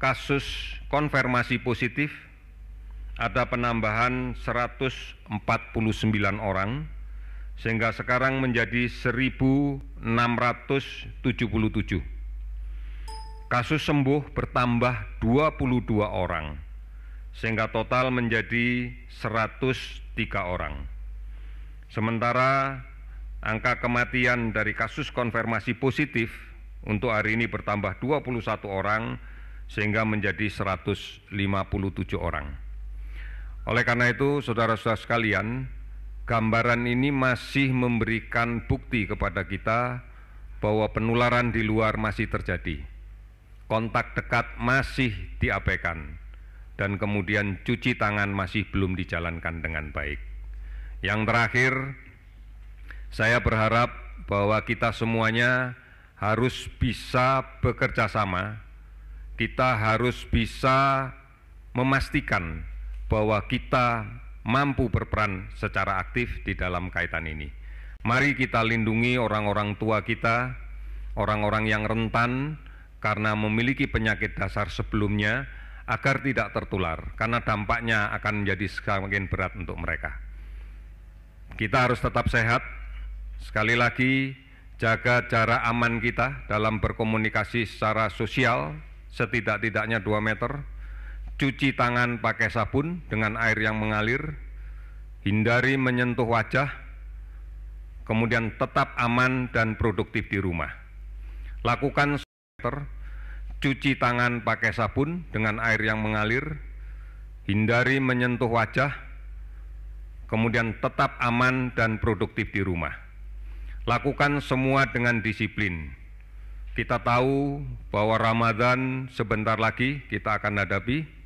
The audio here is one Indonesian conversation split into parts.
kasus konfirmasi positif ada penambahan 149 orang, sehingga sekarang menjadi 1.677. Kasus sembuh bertambah 22 orang, sehingga total menjadi 103 orang. Sementara angka kematian dari kasus konfirmasi positif untuk hari ini bertambah 21 orang, sehingga menjadi 157 orang. Oleh karena itu, saudara-saudara sekalian, gambaran ini masih memberikan bukti kepada kita bahwa penularan di luar masih terjadi. Kontak dekat masih diabaikan, dan kemudian cuci tangan masih belum dijalankan dengan baik. Yang terakhir, saya berharap bahwa kita semuanya harus bisa bekerja sama. Kita harus bisa memastikan bahwa kita mampu berperan secara aktif di dalam kaitan ini. Mari kita lindungi orang-orang tua kita, orang-orang yang rentan karena memiliki penyakit dasar sebelumnya, agar tidak tertular, karena dampaknya akan menjadi semakin berat untuk mereka. Kita harus tetap sehat. Sekali lagi, jaga jarak aman kita dalam berkomunikasi secara sosial, setidak-tidaknya 2 meter. Cuci tangan pakai sabun dengan air yang mengalir, hindari menyentuh wajah, kemudian tetap aman dan produktif di rumah. Lakukan cuci tangan pakai sabun dengan air yang mengalir, hindari menyentuh wajah, kemudian tetap aman dan produktif di rumah. Lakukan semua dengan disiplin. Kita tahu bahwa Ramadan sebentar lagi kita akan hadapi.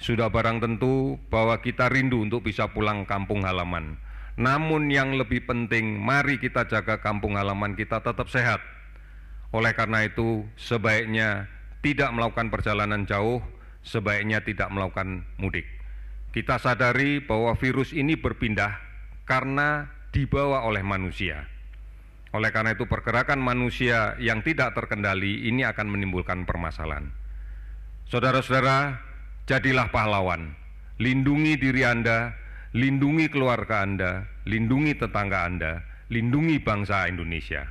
Sudah barang tentu bahwa kita rindu untuk bisa pulang kampung halaman. Namun yang lebih penting, mari kita jaga kampung halaman kita tetap sehat. Oleh karena itu, sebaiknya tidak melakukan perjalanan jauh, sebaiknya tidak melakukan mudik. Kita sadari bahwa virus ini berpindah karena dibawa oleh manusia. Oleh karena itu, pergerakan manusia yang tidak terkendali ini akan menimbulkan permasalahan. Saudara-saudara, jadilah pahlawan, lindungi diri Anda, lindungi keluarga Anda, lindungi tetangga Anda, lindungi bangsa Indonesia.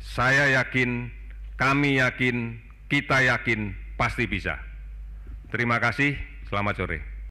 Saya yakin, kami yakin, kita yakin, pasti bisa. Terima kasih, selamat sore.